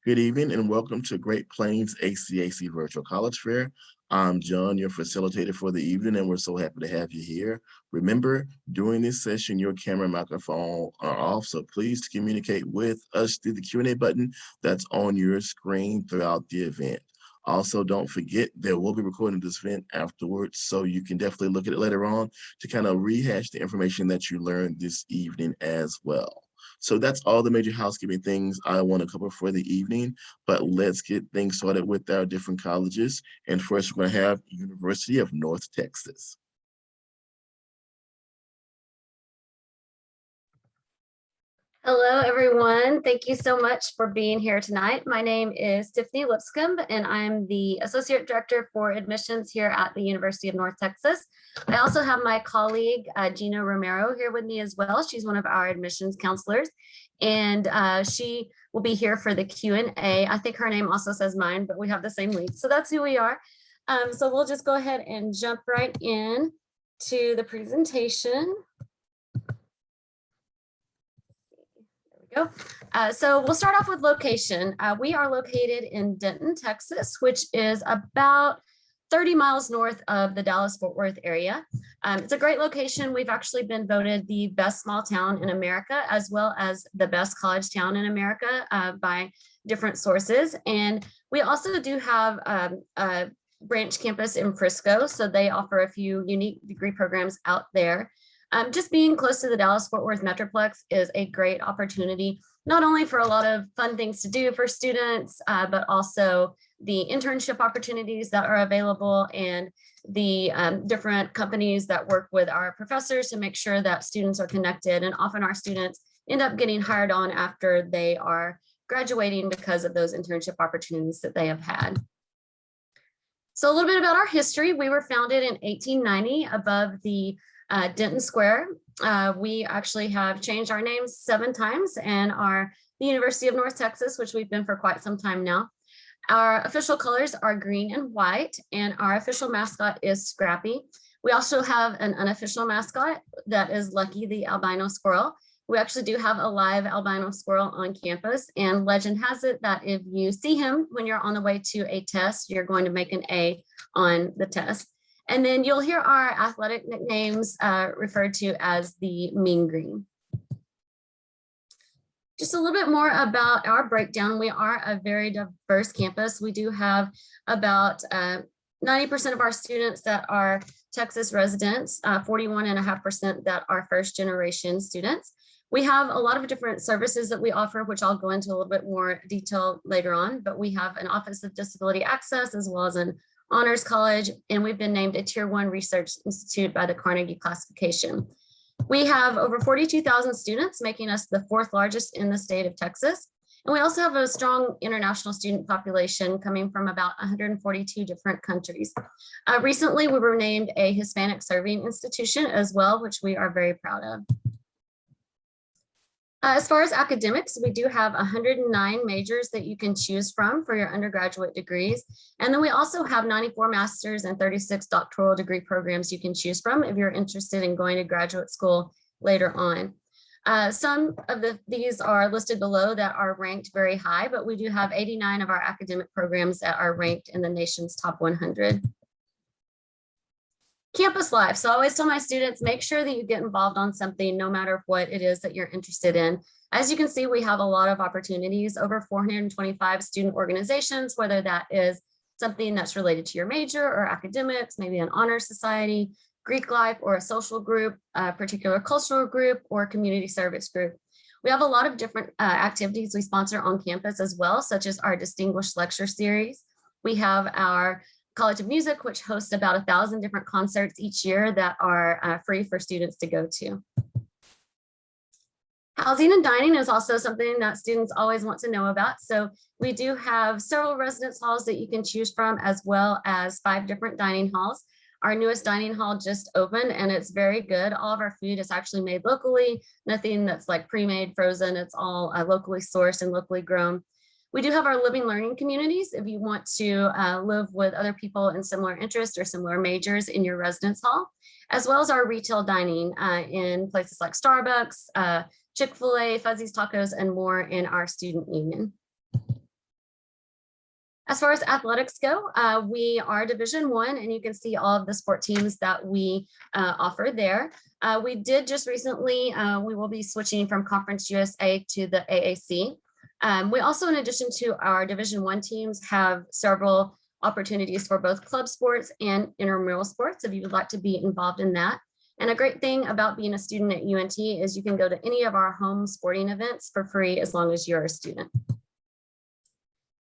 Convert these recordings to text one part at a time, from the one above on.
Good evening and welcome to Great Plains HCAC Virtual College Fair. I'm John, your facilitator for the evening, and we're so happy to have you here. Remember, during this session, your camera and microphone are off, so please communicate with us through the Q&A button that's on your screen throughout the event. Also, don't forget that we'll be recording this event afterwards, so you can definitely look at it later on to kind of rehash the information that you learned this evening as well. So that's all the major housekeeping things I want to cover for the evening, but let's get things started with our different colleges. And first, we're going to have University of North Texas. Hello, everyone. Thank you so much for being here tonight. My name is Tiffany Lipscomb, and I'm the Associate Director for Admissions here at the University of North Texas. I also have my colleague, Gina Romero, here with me as well. She's one of our admissions counselors, and she will be here for the Q&A. I think her name also says mine, but we have the same link, so that's who we are. So we'll just go ahead and jump right in to the presentation. Go. So we'll start off with location. We are located in Denton, Texas, which is about 30 miles north of the Dallas-Fort Worth area. It's a great location. We've actually been voted the best small town in America, as well as the best college town in America by different sources. And we also do have a branch campus in Frisco, so they offer a few unique degree programs out there. Just being close to the Dallas-Fort Worth Metroplex is a great opportunity, not only for a lot of fun things to do for students, but also the internship opportunities that are available and the different companies that work with our professors to make sure that students are connected. And often our students end up getting hired on after they are graduating because of those internship opportunities that they have had. So a little bit about our history. We were founded in 1890 above the Denton Square. We actually have changed our names 7 times and are the University of North Texas, which we've been for quite some time now. Our official colors are green and white, and our official mascot is Scrappy. We also have an unofficial mascot that is Lucky the albino squirrel. We actually do have a live albino squirrel on campus, and legend has it that if you see him when you're on the way to a test, you're going to make an A on the test. And then you'll hear our athletic nicknames referred to as the Mean Green. Just a little bit more about our breakdown. We are a very diverse campus. We do have about 90% of our students that are Texas residents, 41.5% that are first generation students. We have a lot of different services that we offer, which I'll go into a little bit more detail later on, but we have an Office of Disability Access as well as an Honors College, and we've been named a Tier 1 Research Institute by the Carnegie Classification. We have over 42,000 students, making us the 4th largest in the state of Texas. And we also have a strong international student population coming from about 142 different countries. Recently, we were named a Hispanic Serving Institution as well, which we are very proud of. As far as academics, we do have 109 majors that you can choose from for your undergraduate degrees. And then we also have 94 master's and 36 doctoral degree programs you can choose from if you're interested in going to graduate school later on. Some of these are listed below that are ranked very high, but we do have 89 of our academic programs that are ranked in the nation's top 100. Campus life. So I always tell my students, make sure that you get involved on something, no matter what it is that you're interested in. As you can see, we have a lot of opportunities, over 425 student organizations, whether that is something that's related to your major or academics, maybe an honor society, Greek life, or a social group, a particular cultural group, or community service group. We have a lot of different activities we sponsor on campus as well, such as our Distinguished Lecture Series. We have our College of Music, which hosts about 1,000 different concerts each year that are free for students to go to. Housing and dining is also something that students always want to know about. So we do have several residence halls that you can choose from, as well as 5 different dining halls. Our newest dining hall just opened and it's very good. All of our food is actually made locally, nothing that's like pre-made, frozen. It's all locally sourced and locally grown. We do have our living learning communities if you want to live with other people in similar interests or similar majors in your residence hall, as well as our retail dining in places like Starbucks, Chick-fil-A, Fuzzy's Tacos, and more in our student union. As far as athletics go, we are Division I, and you can see all of the sport teams that we offer there. We did just recently, we will be switching from Conference USA to the AAC. We also, in addition to our Division I teams, have several opportunities for both club sports and intramural sports if you would like to be involved in that. And a great thing about being a student at UNT is you can go to any of our home sporting events for free as long as you're a student.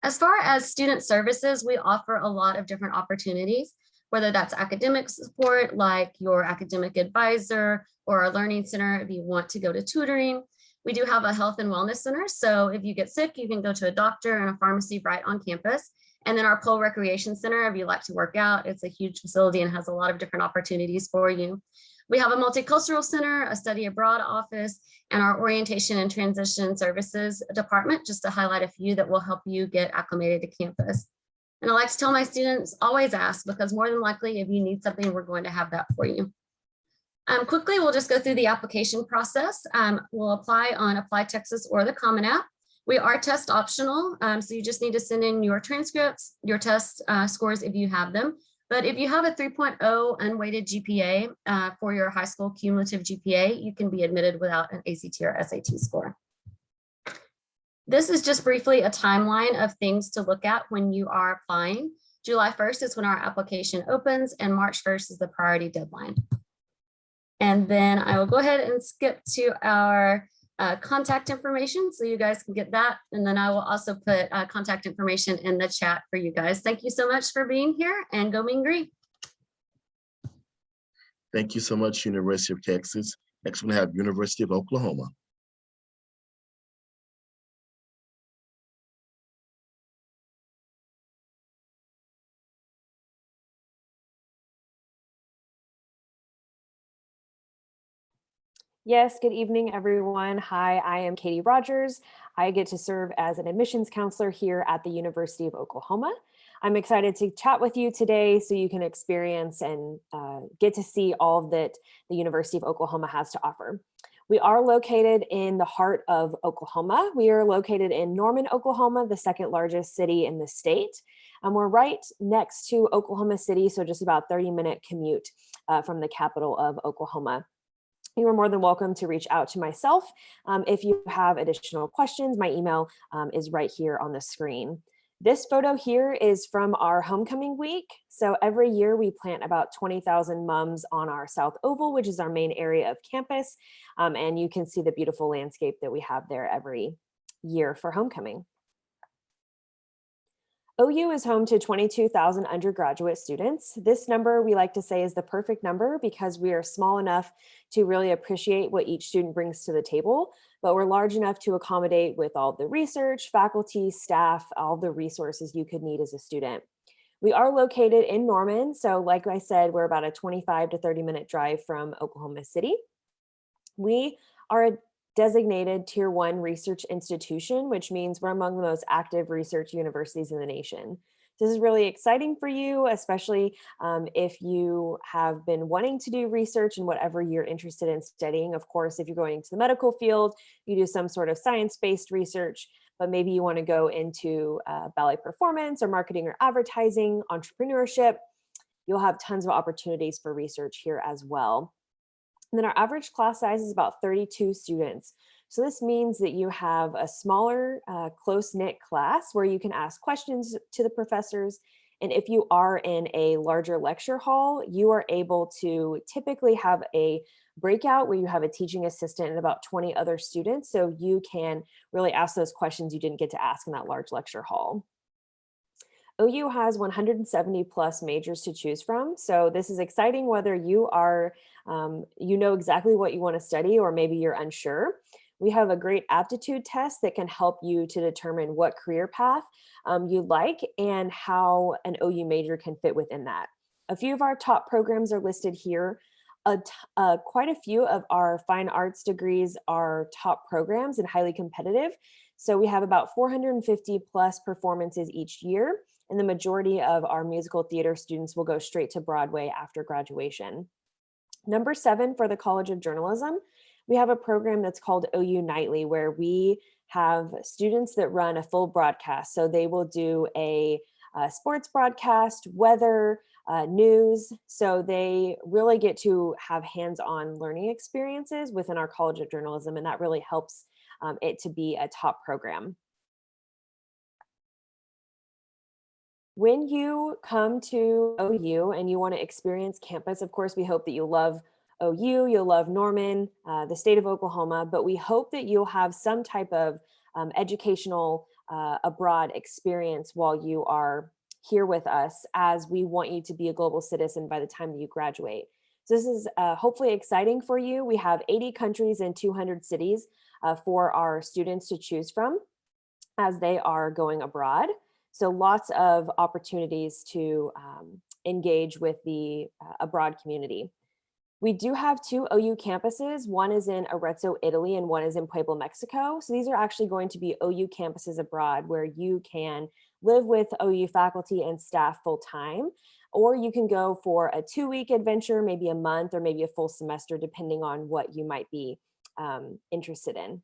As far as student services, we offer a lot of different opportunities, whether that's academic support, like your academic advisor or our learning center if you want to go to tutoring. We do have a health and wellness center, so if you get sick, you can go to a doctor and a pharmacy right on campus. And then our Pole Recreation Center, if you like to work out, it's a huge facility and has a lot of different opportunities for you. We have a multicultural center, a study abroad office, and our orientation and transition services department, just to highlight a few that will help you get acclimated to campus. And I like to tell my students, always ask, because more than likely, if you need something, we're going to have that for you. Quickly, we'll just go through the application process. We'll apply on Apply Texas or the Common App. We are test optional, so you just need to send in your transcripts, your test scores if you have them. But if you have a 3.0 unweighted GPA for your high school cumulative GPA, you can be admitted without an ACT or SAT score. This is just briefly a timeline of things to look at when you are applying. July 1st is when our application opens, and March 1st is the priority deadline. And then I will go ahead and skip to our contact information so you guys can get that. And then I will also put contact information in the chat for you guys. Thank you so much for being here, and go Mean Green. Thank you so much, University of Texas. Next we have University of Oklahoma. Yes, good evening, everyone. Hi, I am Katie Rogers. I get to serve as an admissions counselor here at the University of Oklahoma. I'm excited to chat with you today so you can experience and get to see all that the University of Oklahoma has to offer. We are located in the heart of Oklahoma. We are located in Norman, Oklahoma, the second largest city in the state. And we're right next to Oklahoma City, so just about 30-minute commute from the capital of Oklahoma. You are more than welcome to reach out to myself if you have additional questions. My email is right here on the screen. This photo here is from our homecoming week. So every year we plant about 20,000 mums on our South Oval, which is our main area of campus. And you can see the beautiful landscape that we have there every year for homecoming. OU is home to 22,000 undergraduate students. This number we like to say is the perfect number because we are small enough to really appreciate what each student brings to the table, but we're large enough to accommodate with all the research, faculty, staff, all the resources you could need as a student. We are located in Norman, so like I said, we're about a 25 to 30-minute drive from Oklahoma City. We are a designated Tier 1 research institution, which means we're among the most active research universities in the nation. This is really exciting for you, especially if you have been wanting to do research in whatever you're interested in studying. Of course, if you're going to the medical field, you do some sort of science-based research, but maybe you want to go into ballet performance or marketing or advertising, entrepreneurship. You'll have tons of opportunities for research here as well. And then our average class size is about 32 students. So this means that you have a smaller, close-knit class where you can ask questions to the professors. And if you are in a larger lecture hall, you are able to typically have a breakout where you have a teaching assistant and about 20 other students. So you can really ask those questions you didn't get to ask in that large lecture hall. OU has 170 plus majors to choose from. So this is exciting whether you are, you know exactly what you want to study or maybe you're unsure. We have a great aptitude test that can help you to determine what career path you like and how an OU major can fit within that. A few of our top programs are listed here. Quite a few of our fine arts degrees are top programs and highly competitive. So we have about 450 plus performances each year. And the majority of our musical theater students will go straight to Broadway after graduation. Number 7 for the College of Journalism, we have a program that's called OU Nightly, where we have students that run a full broadcast. So they will do a sports broadcast, weather, news. So they really get to have hands-on learning experiences within our College of Journalism, and that really helps it to be a top program. When you come to OU and you want to experience campus, of course, we hope that you love OU, you'll love Norman, the state of Oklahoma, but we hope that you'll have some type of educational abroad experience while you are here with us, as we want you to be a global citizen by the time that you graduate. So this is hopefully exciting for you. We have 80 countries and 200 cities for our students to choose from as they are going abroad. So lots of opportunities to engage with the abroad community. We do have 2 OU campuses. One is in Arezzo, Italy, and one is in Puebla, Mexico. So these are actually going to be OU campuses abroad where you can live with OU faculty and staff full time, or you can go for a 2-week adventure, maybe a month, or maybe a full semester, depending on what you might be interested in.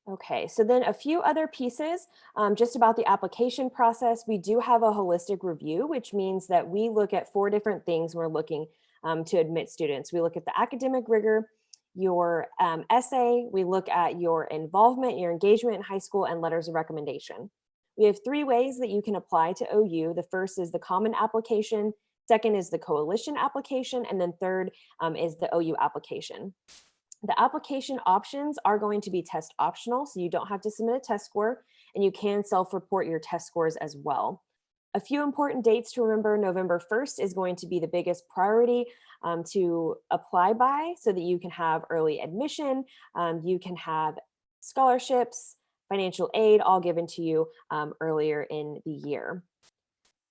Okay, so then a few other pieces just about the application process. We do have a holistic review, which means that we look at 4 different things when we're looking to admit students. We look at the academic rigor, your essay, we look at your involvement, your engagement in high school, and letters of recommendation. We have 3 ways that you can apply to OU. The first is the common application, second is the coalition application, and then third is the OU application. The application options are going to be test optional, so you don't have to submit a test score, and you can self-report your test scores as well. A few important dates to remember: November 1st is going to be the biggest priority to apply by, so that you can have early admission, you can have scholarships, financial aid, all given to you earlier in the year.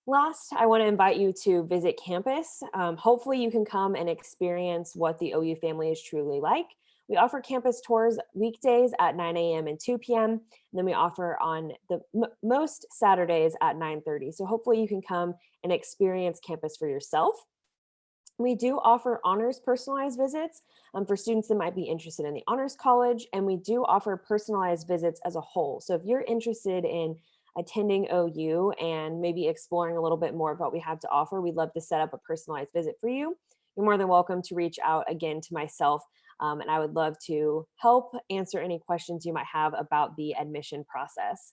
Last, I want to invite you to visit campus. Hopefully you can come and experience what the OU family is truly like. We offer campus tours weekdays at 9 a.m. and 2 p.m. And then we offer on the most Saturdays at 9:30. So hopefully you can come and experience campus for yourself. We do offer honors personalized visits for students that might be interested in the honors college, and we do offer personalized visits as a whole. So if you're interested in attending OU and maybe exploring a little bit more of what we have to offer, we'd love to set up a personalized visit for you. You're more than welcome to reach out again to myself, and I would love to help answer any questions you might have about the admission process.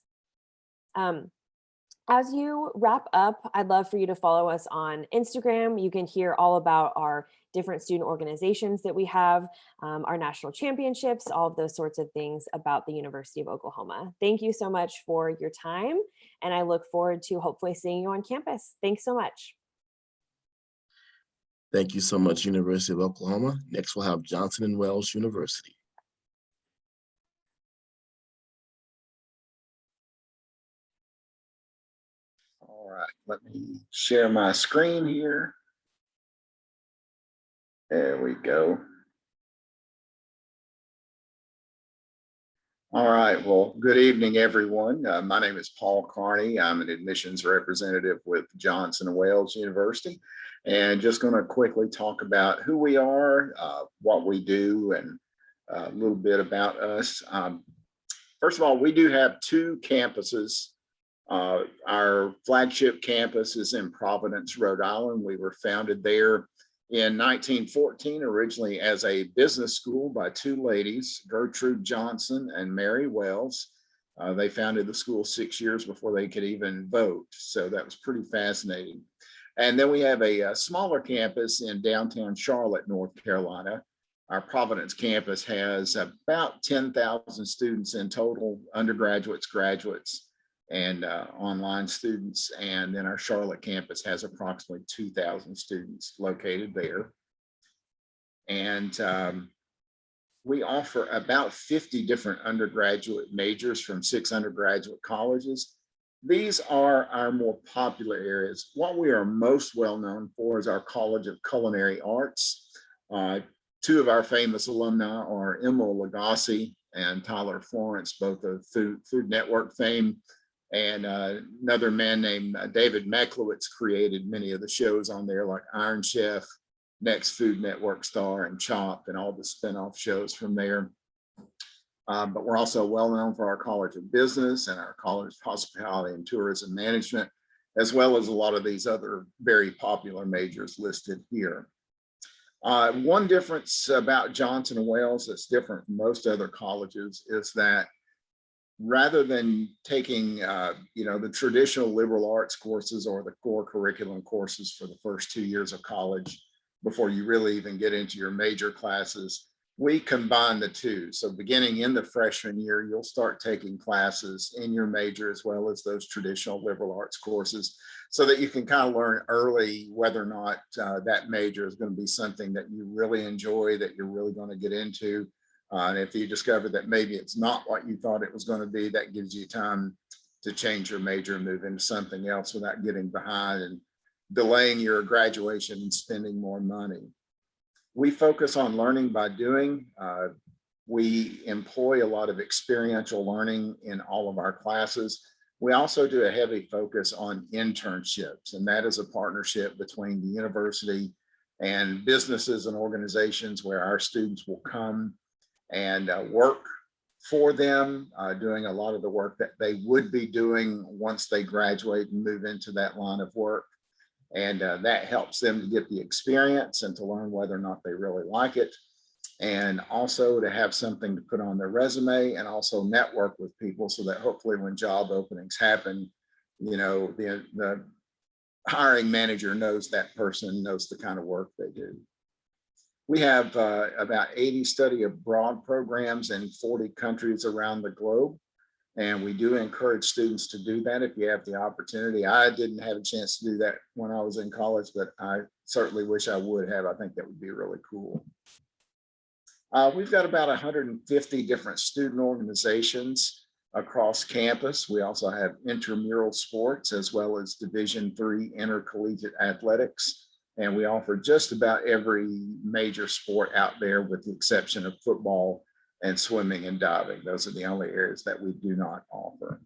As you wrap up, I'd love for you to follow us on Instagram. You can hear all about our different student organizations that we have, our national championships, all of those sorts of things about the University of Oklahoma. Thank you so much for your time, and I look forward to hopefully seeing you on campus. Thanks so much. Thank you so much, University of Oklahoma. Next, we'll have Johnson & Wales University. All right, let me share my screen here. There we go. All right, well, good evening, everyone. My name is Paul Carney. I'm an admissions representative with Johnson & Wales University, and just going to quickly talk about who we are, what we do, and a little bit about us. First of all, we do have 2 campuses. Our flagship campus is in Providence, Rhode Island. We were founded there in 1914, originally as a business school by 2 ladies, Gertrude Johnson and Mary Wells. They founded the school 6 years before they could even vote. So that was pretty fascinating. And then we have a smaller campus in downtown Charlotte, North Carolina. Our Providence campus has about 10,000 students in total, undergraduates, graduates, and online students. And then our Charlotte campus has approximately 2,000 students located there. And we offer about 50 different undergraduate majors from 6 undergraduate colleges. These are our more popular areas. What we are most well known for is our College of Culinary Arts. 2 of our famous alumni are Emma Lagasse and Tyler Florence, both of Food Network fame. And another man named David Meklowitz created many of the shows on there, like Iron Chef, Next Food Network Star, and Chopped, and all the spinoff shows from there. But we're also well known for our College of Business and our College of Hospitality and Tourism Management, as well as a lot of these other very popular majors listed here. One difference about Johnson & Wales that's different from most other colleges is that rather than taking the traditional liberal arts courses or the core curriculum courses for the first 2 years of college before you really even get into your major classes, we combine the two. So beginning in the freshman year, you'll start taking classes in your major as well as those traditional liberal arts courses, so that you can kind of learn early whether or not that major is going to be something that you really enjoy, that you're really going to get into. And if you discover that maybe it's not what you thought it was going to be, that gives you time to change your major and move into something else without getting behind and delaying your graduation and spending more money. We focus on learning by doing. We employ a lot of experiential learning in all of our classes. We also do a heavy focus on internships, and that is a partnership between the university and businesses and organizations where our students will come and work for them, doing a lot of the work that they would be doing once they graduate and move into that line of work. And that helps them to get the experience and to learn whether or not they really like it. And also to have something to put on their resume, and also network with people so that hopefully when job openings happen, the hiring manager knows that person, knows the kind of work they do. We have about 80 study abroad programs in 40 countries around the globe. And we do encourage students to do that if you have the opportunity. I didn't have a chance to do that when I was in college, but I certainly wish I would have. I think that would be really cool. We've got about 150 different student organizations across campus. We also have intramural sports as well as Division III intercollegiate athletics. And we offer just about every major sport out there with the exception of football and swimming and diving. Those are the only areas that we do not offer.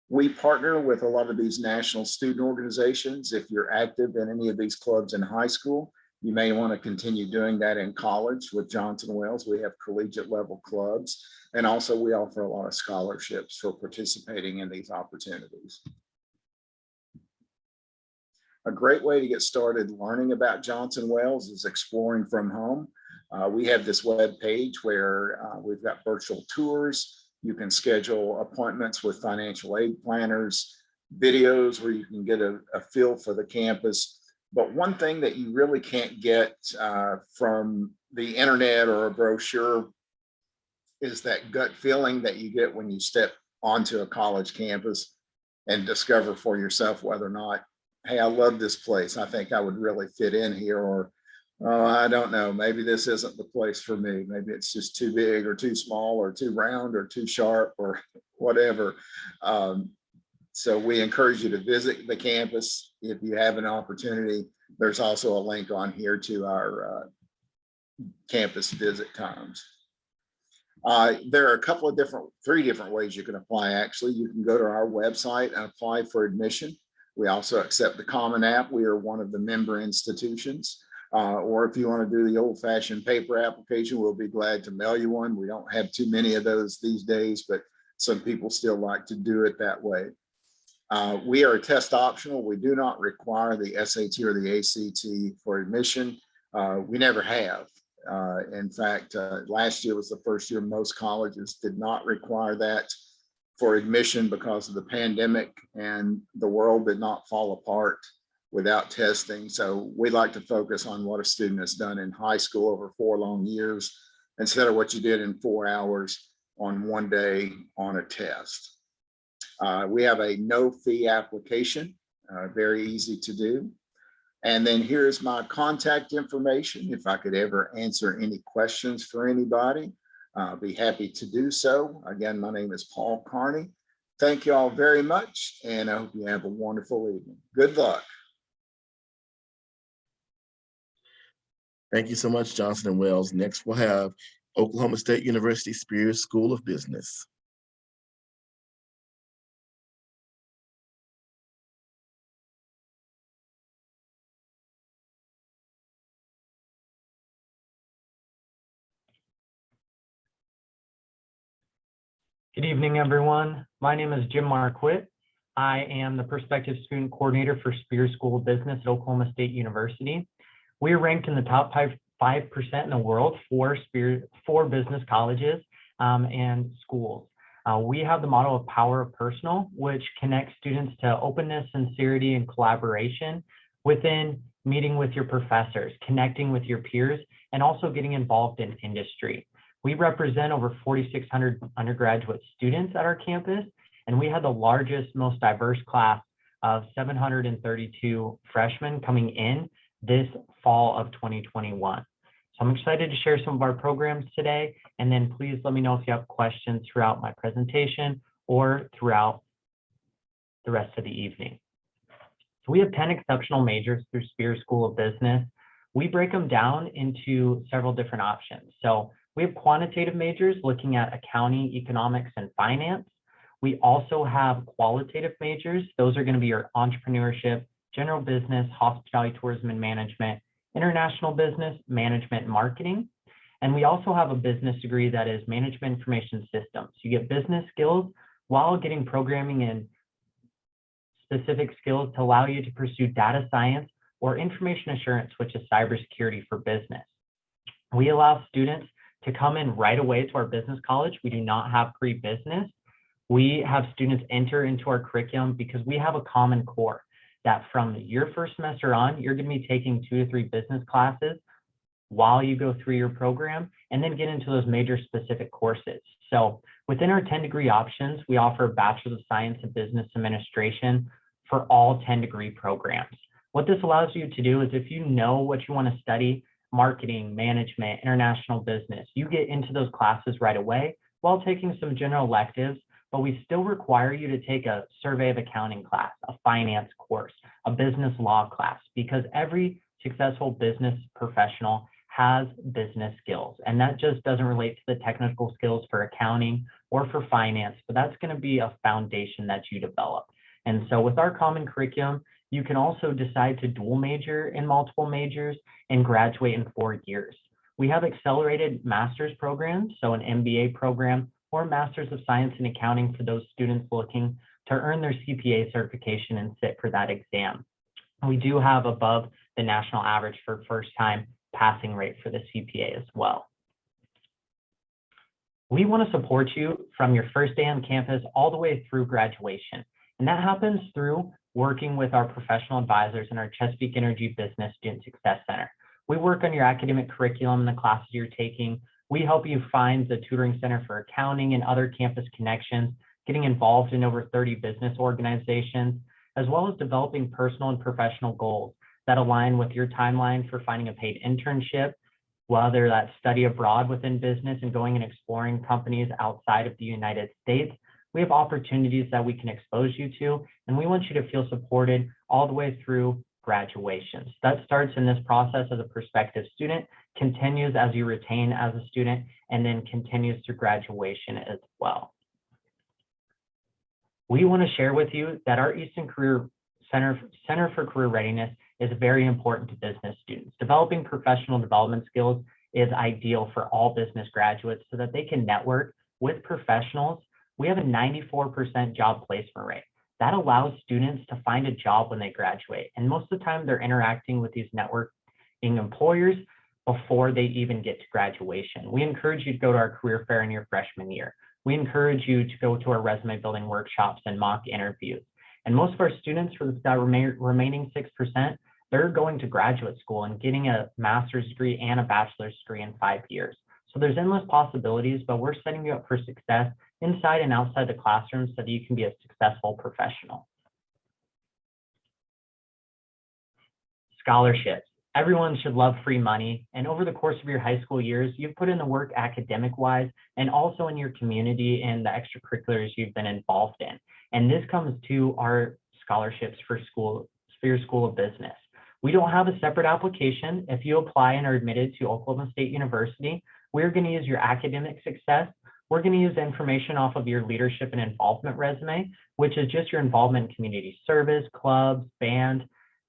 We partner with a lot of these national student organizations. If you're active in any of these clubs in high school, you may want to continue doing that in college. With Johnson & Wales, we have collegiate level clubs, and also we offer a lot of scholarships for participating in these opportunities. A great way to get started learning about Johnson & Wales is exploring from home. We have this web page where we've got virtual tours. You can schedule appointments with financial aid planners, videos where you can get a feel for the campus. But one thing that you really can't get from the internet or a brochure is that gut feeling that you get when you step onto a college campus and discover for yourself whether or not, hey, I love this place. I think I would really fit in here, or oh, I don't know, maybe this isn't the place for me. Maybe it's just too big or too small or too round or too sharp or whatever. So we encourage you to visit the campus if you have an opportunity. There's also a link on here to our campus visit times. There are three different ways you can apply, actually. You can go to our website and apply for admission. We also accept the Common App. We are one of the member institutions. Or if you want to do the old-fashioned paper application, we'll be glad to mail you one. We don't have too many of those these days, but some people still like to do it that way. We are test optional. We do not require the SAT or the ACT for admission. We never have. In fact, last year was the first year most colleges did not require that for admission because of the pandemic, and the world did not fall apart without testing. So we like to focus on what a student has done in high school over 4 long years instead of what you did in 4 hours on one day on a test. We have a no fee application, very easy to do. And then here's my contact information. If I could ever answer any questions for anybody, I'll be happy to do so. Again, my name is Paul Carney. Thank you all very much, and I hope you have a wonderful evening. Good luck. Thank you so much, Johnson & Wales. Next, we'll have Oklahoma State University Spears School of Business. Good evening, everyone. My name is Jim Marquit. I am the Prospective Student Coordinator for Spear School of Business at Oklahoma State University. We are ranked in the top 5% in the world for business colleges and schools. We have the model of Power of Personal, which connects students to openness, sincerity, and collaboration within meeting with your professors, connecting with your peers, and also getting involved in industry. We represent over 4,600 undergraduate students at our campus, and we had the largest, most diverse class of 732 freshmen coming in this fall of 2021. So I'm excited to share some of our programs today, and then please let me know if you have questions throughout my presentation or throughout the rest of the evening. So we have 10 exceptional majors through Spear School of Business. We break them down into several different options. So we have quantitative majors looking at accounting, economics, and finance. We also have qualitative majors. Those are going to be your entrepreneurship, general business, hospitality, tourism, and management, international business, management, and marketing. And we also have a business degree that is management information systems. You get business skills while getting programming and specific skills to allow you to pursue data science or information assurance, which is cybersecurity for business. We allow students to come in right away to our business college. We do not have pre-business. We have students enter into our curriculum because we have a common core that from your first semester on, you're going to be taking 2 to 3 business classes while you go through your program and then get into those major specific courses. So within our 10 degree options, we offer a Bachelor of Science in Business Administration for all 10 degree programs. What this allows you to do is if you know what you want to study, marketing, management, international business, you get into those classes right away while taking some general electives, but we still require you to take a survey of accounting class, a finance course, a business law class, because every successful business professional has business skills. And that just doesn't relate to the technical skills for accounting or for finance, but that's going to be a foundation that you develop. And so with our common curriculum, you can also decide to dual major in multiple majors and graduate in 4 years. We have accelerated master's programs, so an MBA program or Master's of Science in Accounting for those students looking to earn their CPA certification and sit for that exam. We do have above the national average for first-time passing rate for the CPA as well. We want to support you from your first day on campus all the way through graduation. And that happens through working with our professional advisors in our Chesapeake Energy Business Student Success Center. We work on your academic curriculum and the classes you're taking. We help you find the tutoring center for accounting and other campus connections, getting involved in over 30 business organizations, as well as developing personal and professional goals that align with your timeline for finding a paid internship, whether that's study abroad within business and going and exploring companies outside of the United States. We have opportunities that we can expose you to, and we want you to feel supported all the way through graduation. So that starts in this process as a prospective student, continues as you retain as a student, and then continues through graduation as well. We want to share with you that our Easton Career Center for Career Readiness is very important to business students. Developing professional development skills is ideal for all business graduates so that they can network with professionals. We have a 94% job placement rate. That allows students to find a job when they graduate. And most of the time they're interacting with these networking employers before they even get to graduation. We encourage you to go to our career fair in your freshman year. We encourage you to go to our resume building workshops and mock interviews. And most of our students for that remaining 6%, they're going to graduate school and getting a master's degree and a bachelor's degree in 5 years. So there's endless possibilities, but we're setting you up for success inside and outside the classroom so that you can be a successful professional. Scholarships. Everyone should love free money. And over the course of your high school years, you've put in the work academic-wise and also in your community and the extracurriculars you've been involved in. And this comes to our scholarships for Spear School of Business. We don't have a separate application. If you apply and are admitted to Oklahoma State University, we're going to use your academic success. We're going to use information off of your leadership and involvement resume, which is just your involvement in community service, clubs, band,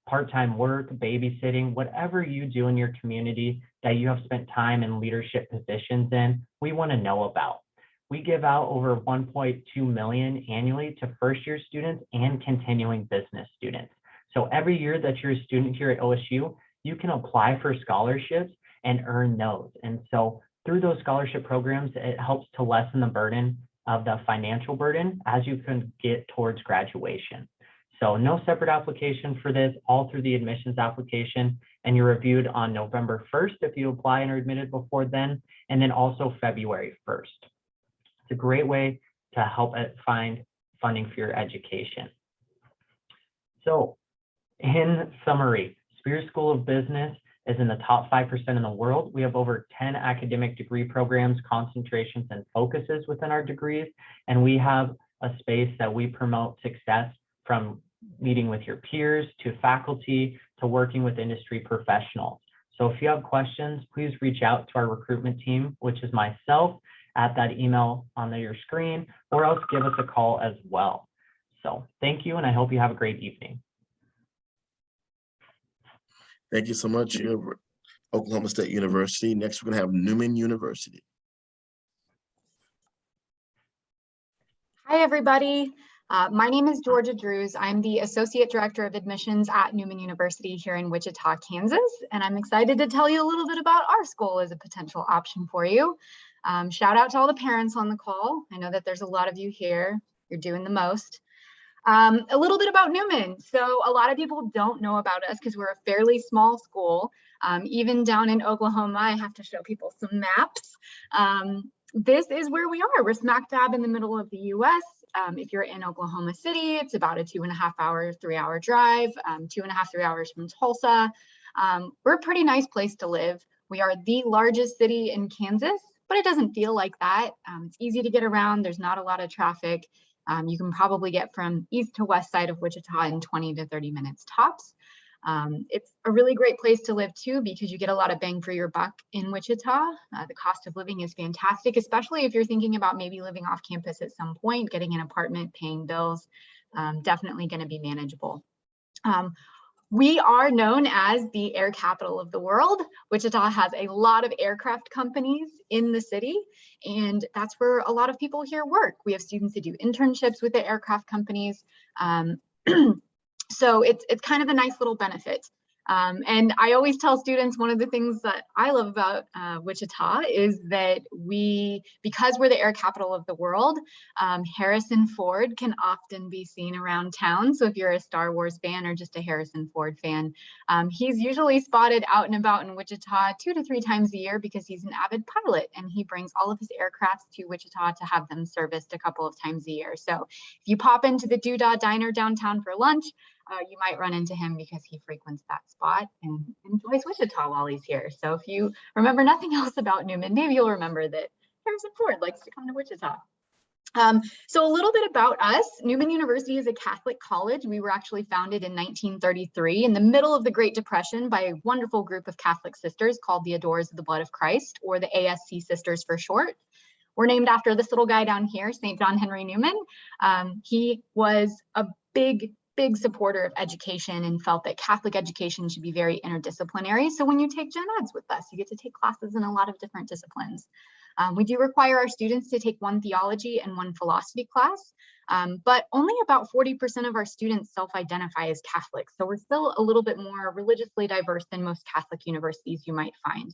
part-time work, babysitting, whatever you do in your community that you have spent time in leadership positions in, we want to know about. we give out over 1.2 million annually to first-year students and continuing business students. So every year that you're a student here at OSU, you can apply for scholarships and earn those. And so through those scholarship programs, it helps to lessen the burden of the financial burden as you can get towards graduation. So no separate application for this, all through the admissions application, and you're reviewed on November 1st if you apply and are admitted before then, and then also February 1st. It's a great way to help find funding for your education. So in summary, Spears School of Business is in the top 5% in the world. We have over 10 academic degree programs, concentrations, and focuses within our degrees. And we have a space that we promote success from meeting with your peers to faculty to working with industry professionals. So if you have questions, please reach out to our recruitment team, which is myself, at that email on your screen, or else give us a call as well. So thank you, and I hope you have a great evening. Thank you so much, Oklahoma State University. Next, we're going to have Newman University. Hi, everybody. My name is Georgia Drews. I'm the Associate Director of Admissions at Newman University here in Wichita, Kansas, and I'm excited to tell you a little bit about our school as a potential option for you. Shout out to all the parents on the call. I know that there's a lot of you here. You're doing the most. A little bit about Newman. So a lot of people don't know about us because we're a fairly small school. Even down in Oklahoma, I have to show people some maps. This is where we are. We're smack dab in the middle of the US. If you're in Oklahoma City, it's about a 2.5 hour, 3 hour drive, 2.5, 3 hours from Tulsa. We're a pretty nice place to live. We are the largest city in Kansas, but it doesn't feel like that. It's easy to get around. There's not a lot of traffic. You can probably get from east to west side of Wichita in 20 to 30 minutes tops. It's a really great place to live too, because you get a lot of bang for your buck in Wichita. The cost of living is fantastic, especially if you're thinking about maybe living off campus at some point, getting an apartment, paying bills, definitely going to be manageable. We are known as the air capital of the world. Wichita has a lot of aircraft companies in the city, and that's where a lot of people here work. We have students that do internships with the aircraft companies. So it's kind of a nice little benefit. And I always tell students one of the things that I love about Wichita is that because we're the air capital of the world, Harrison Ford can often be seen around town. So if you're a Star Wars fan or just a Harrison Ford fan, he's usually spotted out and about in Wichita 2 to 3 times a year because he's an avid pilot and he brings all of his aircrafts to Wichita to have them serviced a couple of times a year. So if you pop into the Doodah Diner downtown for lunch, you might run into him because he frequents that spot and enjoys Wichita while he's here. So if you remember nothing else about Newman, maybe you'll remember that Harrison Ford likes to come to Wichita. So a little bit about us. Newman University is a Catholic college. We were actually founded in 1933 in the middle of the Great Depression by a wonderful group of Catholic sisters called the Adorers of the Blood of Christ, or the ASC Sisters for short. We're named after this little guy down here, St. John Henry Newman. He was a big supporter of education and felt that Catholic education should be very interdisciplinary. So when you take gen eds with us, you get to take classes in a lot of different disciplines. We do require our students to take 1 theology and 1 philosophy class, but only about 40% of our students self-identify as Catholic. So we're still a little bit more religiously diverse than most Catholic universities you might find.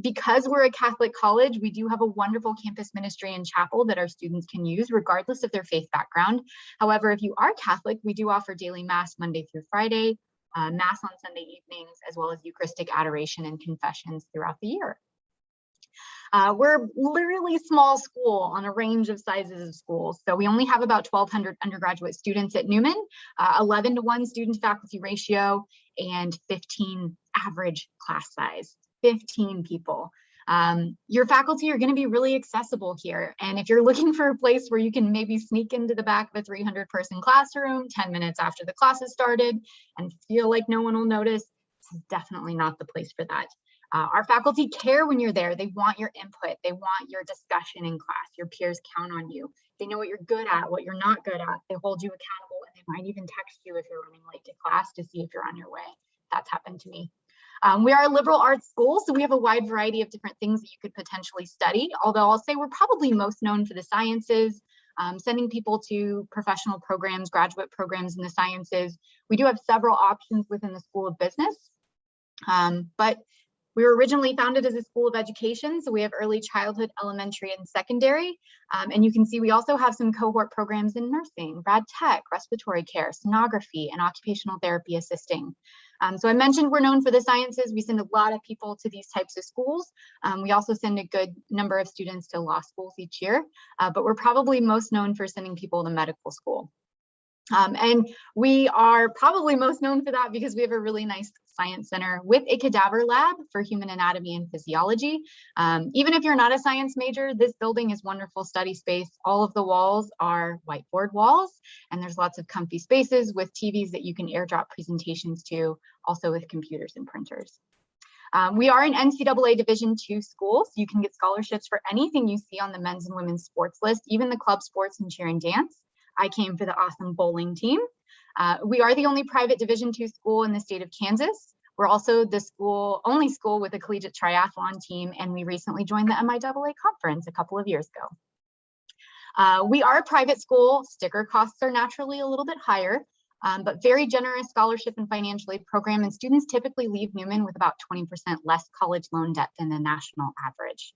Because we're a Catholic college, we do have a wonderful campus ministry and chapel that our students can use regardless of their faith background. However, if you are Catholic, we do offer daily mass Monday through Friday, mass on Sunday evenings, as well as Eucharistic adoration and confessions throughout the year. We're literally small school on a range of sizes of schools. So we only have about 1,200 undergraduate students at Newman, 11 to 1 student faculty ratio, and 15 average class size. 15 people. Your faculty are going to be really accessible here. And if you're looking for a place where you can maybe sneak into the back of a 300-person classroom 10 minutes after the class has started and feel like no one will notice, this is definitely not the place for that. Our faculty care when you're there. They want your input. They want your discussion in class. Your peers count on you. They know what you're good at, what you're not good at. They hold you accountable, and they might even text you if you're running late to class to see if you're on your way. That's happened to me. We are a liberal arts school, so we have a wide variety of different things that you could potentially study, although I'll say we're probably most known for the sciences, sending people to professional programs, graduate programs in the sciences. We do have several options within the School of Business, but we were originally founded as a school of education, so we have early childhood, elementary, and secondary. And you can see we also have some cohort programs in nursing, rad tech, respiratory care, sonography, and occupational therapy assisting. So I mentioned we're known for the sciences. We send a lot of people to these types of schools. We also send a good number of students to law schools each year, but we're probably most known for sending people to medical school. And we are probably most known for that because we have a really nice science center with a cadaver lab for human anatomy and physiology. Even if you're not a science major, this building is wonderful study space. All of the walls are whiteboard walls, and there's lots of comfy spaces with TVs that you can airdrop presentations to, also with computers and printers. We are an NCAA Division II school, so you can get scholarships for anything you see on the men's and women's sports list, even the club sports and cheer and dance. I came for the awesome bowling team. We are the only private Division II school in the state of Kansas. We're also the only school with a collegiate triathlon team, and we recently joined the MIAA conference a couple of years ago. We are a private school. Sticker costs are naturally a little bit higher, but very generous scholarship and financial aid program, and students typically leave Newman with about 20% less college loan debt than the national average.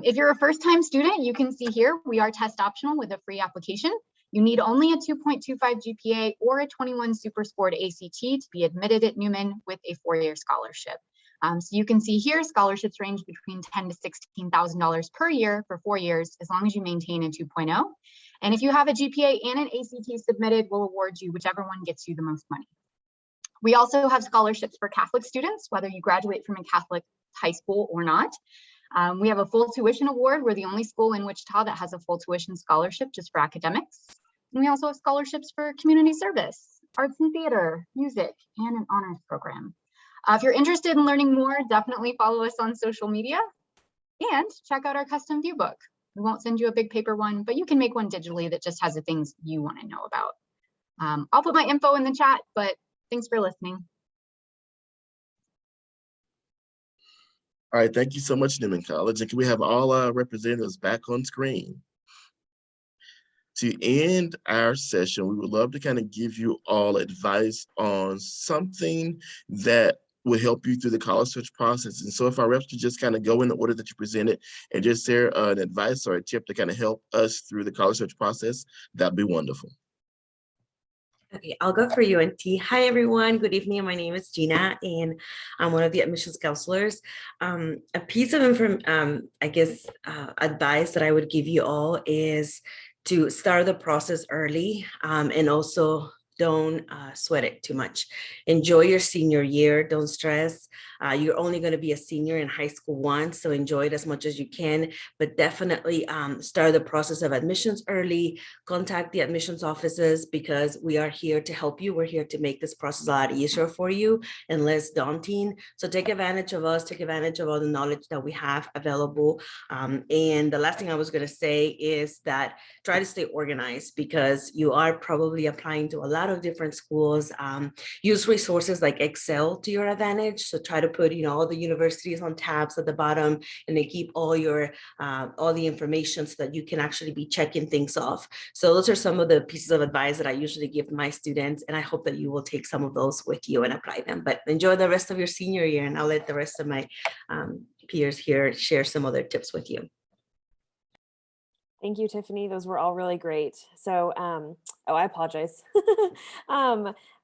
If you're a first-time student, you can see here we are test optional with a free application. You need only a 2.25 GPA or a 21 super scored ACT to be admitted at Newman with a 4-year scholarship. So you can see here scholarships range between $10,000 to $16,000 per year for 4 years, as long as you maintain a 2.0. And if you have a GPA and an ACT submitted, we'll award you whichever one gets you the most money. We also have scholarships for Catholic students, whether you graduate from a Catholic high school or not. We have a full tuition award. We're the only school in Wichita that has a full tuition scholarship just for academics. And we also have scholarships for community service, arts and theater, music, and an honors program. If you're interested in learning more, definitely follow us on social media and check out our custom view book. We won't send you a big paper one, but you can make one digitally that just has the things you want to know about. I'll put my info in the chat, but thanks for listening. All right, thank you so much, Newman College. And can we have all our representatives back on screen? To end our session, we would love to kind of give you all advice on something that will help you through the college search process. And so if our reps could just kind of go in the order that you presented and just share an advice or a tip to kind of help us through the college search process, that'd be wonderful. Okay, I'll go for UNT. Hi, everyone. Good evening. My name is Gina, and I'm one of the admissions counselors. A piece of advice that I would give you all is to start the process early, and also don't sweat it too much. Enjoy your senior year. Don't stress. You're only going to be a senior in high school once, so enjoy it as much as you can, but definitely start the process of admissions early. Contact the admissions offices because we are here to help you. We're here to make this process a lot easier for you and less daunting. So take advantage of us, take advantage of all the knowledge that we have available. And the last thing I was going to say is that try to stay organized because you are probably applying to a lot of different schools. Use resources like Excel to your advantage. So try to put, all the universities on tabs at the bottom, and they keep all your all the information so that you can actually be checking things off. So those are some of the pieces of advice that I usually give my students, and I hope that you will take some of those with you and apply them. But enjoy the rest of your senior year, and I'll let the rest of my peers here share some other tips with you. Thank you, Tiffany. Those were all really great. So, I apologize.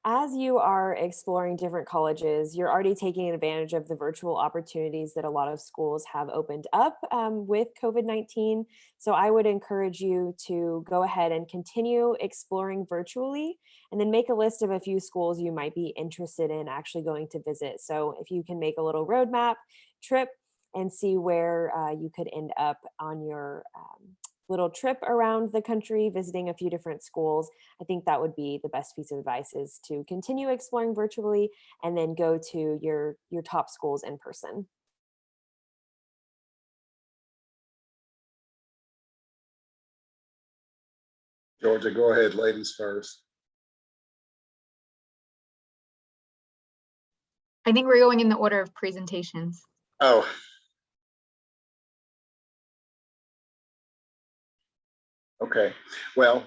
As you are exploring different colleges, you're already taking advantage of the virtual opportunities that a lot of schools have opened up with COVID-19. So I would encourage you to go ahead and continue exploring virtually, and then make a list of a few schools you might be interested in actually going to visit. So if you can make a little roadmap trip and see where you could end up on your little trip around the country, visiting a few different schools, I think that would be the best piece of advice, is to continue exploring virtually and then go to your top schools in person. Georgia, go ahead, ladies first. I think we're going in the order of presentations. Oh. Okay, well,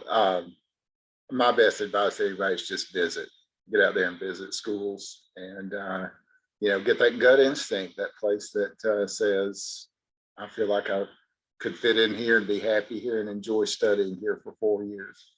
my best advice to everybody is just visit, get out there and visit schools and, get that gut instinct, that place that says, I feel like I could fit in here and be happy here and enjoy studying here for 4 years.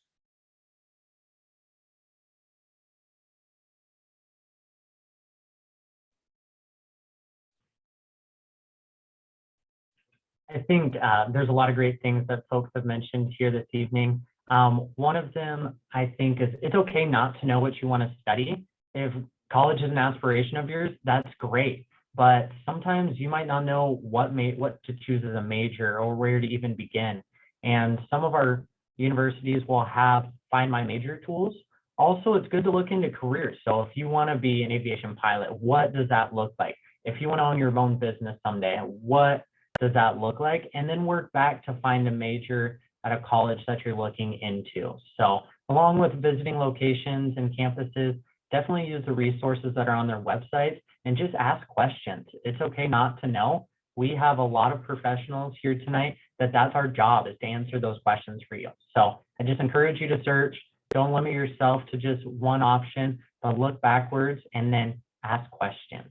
I think there's a lot of great things that folks have mentioned here this evening. One of them, I think, is it's okay not to know what you want to study. If college is an aspiration of yours, that's great. But sometimes you might not know what to choose as a major or where to even begin. And some of our universities will have Find My Major tools. Also, it's good to look into careers. So if you want to be an aviation pilot, what does that look like? If you want to own your own business someday, what does that look like? And then work back to find a major at a college that you're looking into. So along with visiting locations and campuses, definitely use the resources that are on their website and just ask questions. It's okay not to know. We have a lot of professionals here tonight that's our job, is to answer those questions for you. So I just encourage you to search. Don't limit yourself to just one option, but look backwards and then ask questions.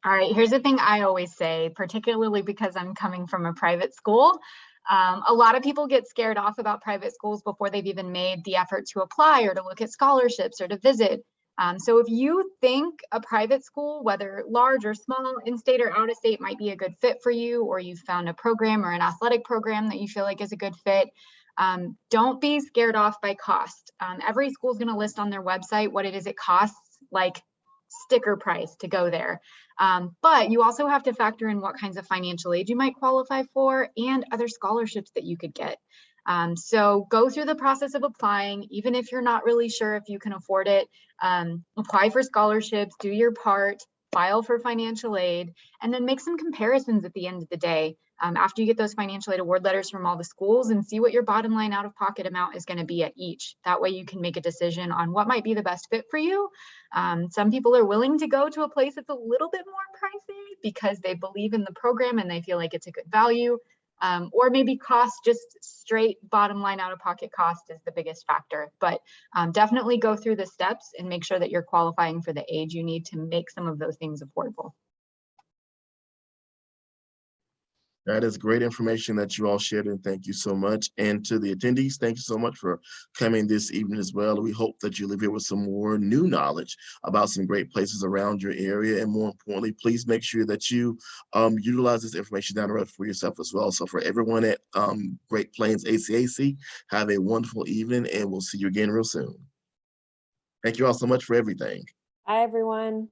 All right, here's the thing I always say, particularly because I'm coming from a private school. A lot of people get scared off about private schools before they've even made the effort to apply or to look at scholarships or to visit. So if you think a private school, whether large or small, in-state or out-of-state, might be a good fit for you, or you've found a program or an athletic program that you feel like is a good fit, don't be scared off by cost. Every school is going to list on their website what it is it costs, like sticker price to go there. But you also have to factor in what kinds of financial aid you might qualify for and other scholarships that you could get. So go through the process of applying, even if you're not really sure if you can afford it. Apply for scholarships, do your part, file for financial aid, and then make some comparisons at the end of the day after you get those financial aid award letters from all the schools, and see what your bottom line out-of-pocket amount is going to be at each. That way you can make a decision on what might be the best fit for you. Some people are willing to go to a place that's a little bit more pricey because they believe in the program and they feel like it's a good value. Or maybe cost, just straight bottom line out-of-pocket cost is the biggest factor. But definitely go through the steps and make sure that you're qualifying for the aid you need to make some of those things affordable. That is great information that you all shared, and thank you so much. And to the attendees, thank you so much for coming this evening as well. We hope that you leave here with some more new knowledge about some great places around your area. And more importantly, please make sure that you utilize this information down the road for yourself as well. So for everyone at Great Plains ACAC, have a wonderful evening, and we'll see you again real soon. Thank you all so much for everything. Bye, everyone.